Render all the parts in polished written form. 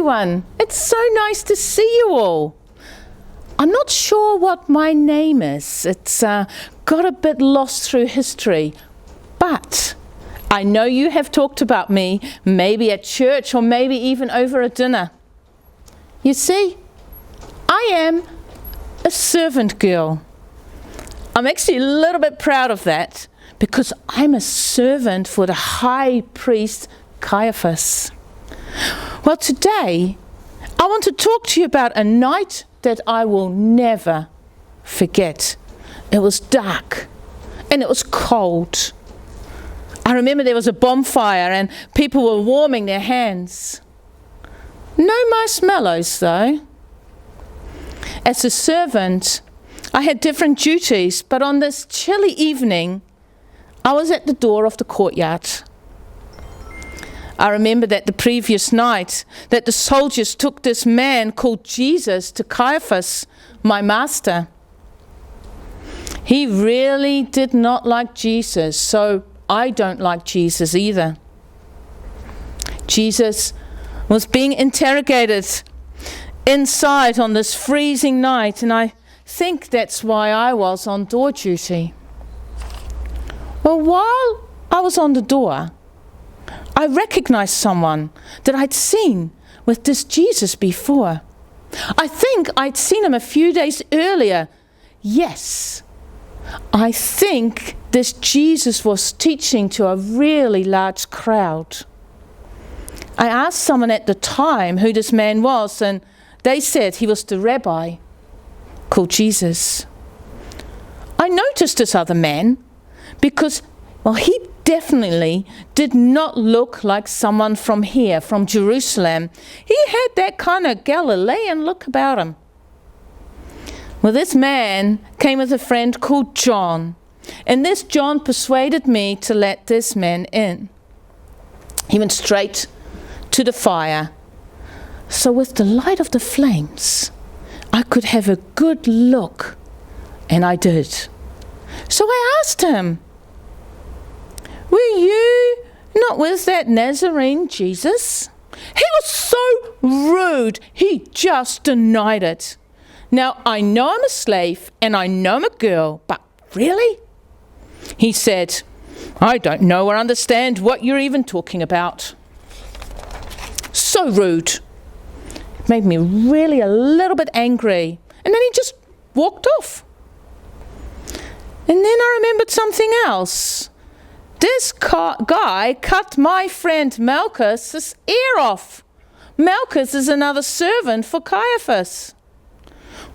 everyone. It's so nice to see you all. I'm not sure what my name is. It's got a bit lost through history. But I know you have talked about me, maybe at church or maybe even over a dinner. You see, I am a servant girl. I'm actually a little bit proud of that because I'm a servant for the high priest Caiaphas. Well, today I want to talk to you about a night that I will never forget. It was dark and it was cold. I remember there was a bonfire and people were warming their hands. No marshmallows though. As a servant, I had different duties, but on this chilly evening, I was at the door of the courtyard. I remember that the previous night that the soldiers took this man called Jesus to Caiaphas, my master. He really did not like Jesus, so I don't like Jesus either. Jesus was being interrogated inside on this freezing night, and I think that's why I was on door duty. Well, while I was on the door, I recognized someone that I'd seen with this Jesus before. I think I'd seen him a few days earlier. Yes, I think this Jesus was teaching to a really large crowd. I asked someone at the time who this man was, and they said he was the rabbi called Jesus. I noticed this other man because, well, he definitely did not look like someone from here, from Jerusalem. He had that kind of Galilean look about him. Well, this man came with a friend called John, and this John persuaded me to let this man in. He went straight to the fire. So with the light of the flames, I could have a good look, and I did. So I asked him, "Were you not with that Nazarene Jesus?" He was so rude, he just denied it. Now, I know I'm a slave, and I know I'm a girl, but really? He said, "I don't know or understand what you're even talking about." So rude. It made me really a little bit angry. And then he just walked off. And then I remembered something else. This guy cut my friend Malchus' ear off. Malchus is another servant for Caiaphas.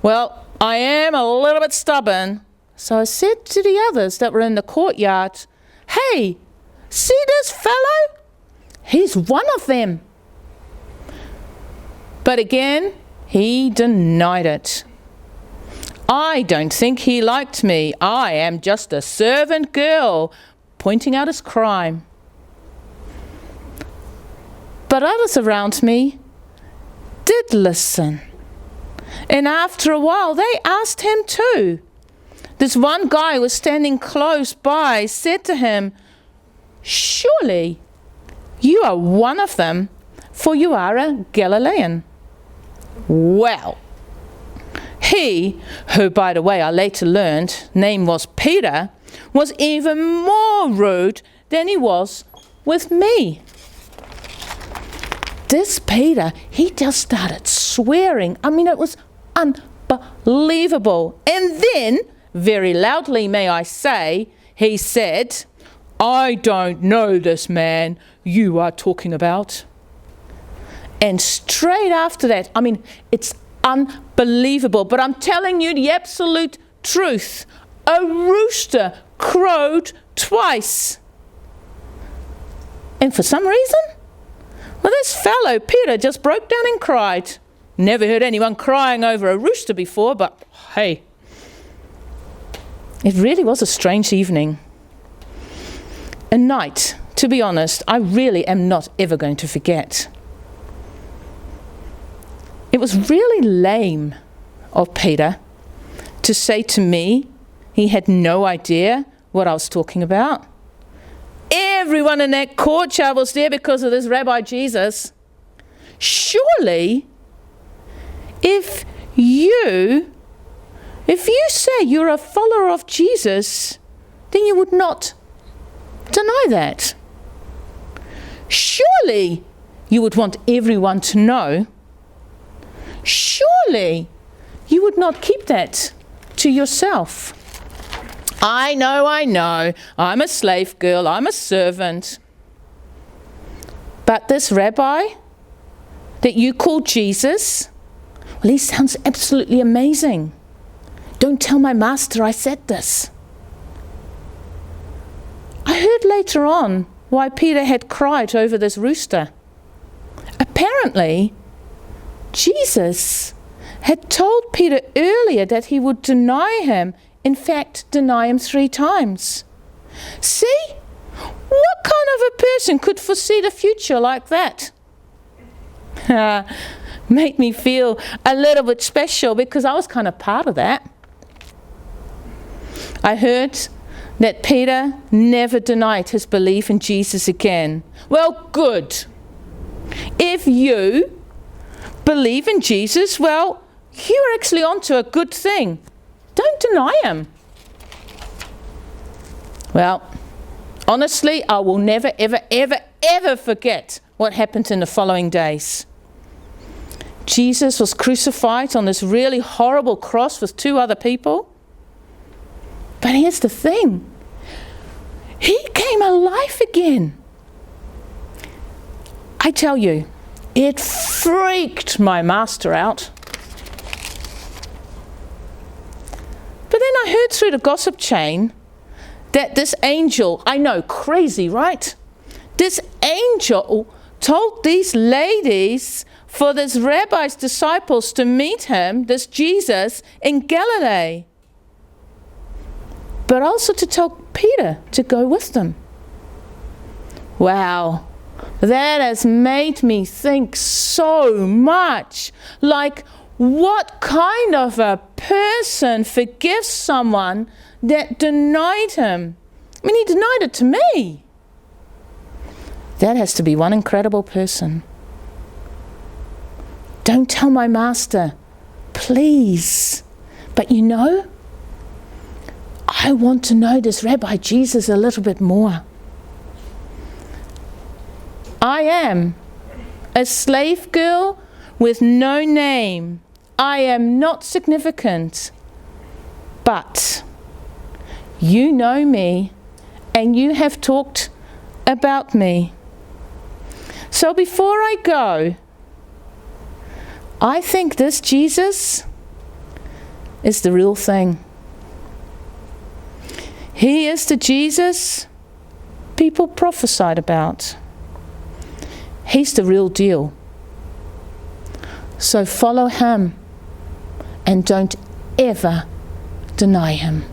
Well, I am a little bit stubborn. So I said to the others that were in the courtyard, "Hey, see this fellow? He's one of them." But again, he denied it. "I don't think he liked me. I am just a servant girl," pointing out his crime. But others around me did listen. And after a while, they asked him too. This one guy who was standing close by said to him, "Surely you are one of them, for you are a Galilean." Well, he, who, by the way, I later learned, name was Peter, was even more rude than he was with me. This Peter, he just started swearing. I mean, it was unbelievable. And then, very loudly, may I say, he said, "I don't know this man you are talking about." And straight after that, I mean, it's unbelievable, but I'm telling you the absolute truth. A rooster crowed twice. And for some reason, well, this fellow, Peter, just broke down and cried. Never heard anyone crying over a rooster before, but hey, it really was a strange evening. A night, to be honest, I really am not ever going to forget. It was really lame of Peter to say to me he had no idea what I was talking about. Everyone in that courtyard was there because of this Rabbi Jesus. Surely surely if you say you're a follower of Jesus, then you would not deny that. Surely you would want everyone to know. Surely you would not keep that to yourself. I know, I'm a slave girl, I'm a servant. But this rabbi that you call Jesus, well, he sounds absolutely amazing. Don't tell my master I said this. I heard later on why Peter had cried over this rooster. Apparently, Jesus had told Peter earlier that he would deny him, in fact, deny him 3 times. See? What kind of a person could foresee the future like that? Made me feel a little bit special because I was kind of part of that. I heard that Peter never denied his belief in Jesus again. Well, good. If you believe in Jesus, well, you're actually onto a good thing. Don't deny him. Well, honestly, I will never, ever, ever, ever forget what happened in the following days. Jesus was crucified on this really horrible cross with 2 other people. But here's the thing. He came alive again. I tell you, it freaked my master out. But then I heard through the gossip chain that this angel, I know, crazy, right? This angel told these ladies for this rabbi's disciples to meet him, this Jesus, in Galilee. But also to tell Peter to go with them. Wow, that has made me think so much. Like, what kind of a person forgives someone that denied him? I mean, he denied it to me. That has to be one incredible person. Don't tell my master, please. But you know, I want to know this Rabbi Jesus a little bit more. I am a slave girl with no name. I am not significant. But you know me and you have talked about me. So before I go, I think this Jesus is the real thing. He is the Jesus people prophesied about. He's the real deal. So follow him and don't ever deny him.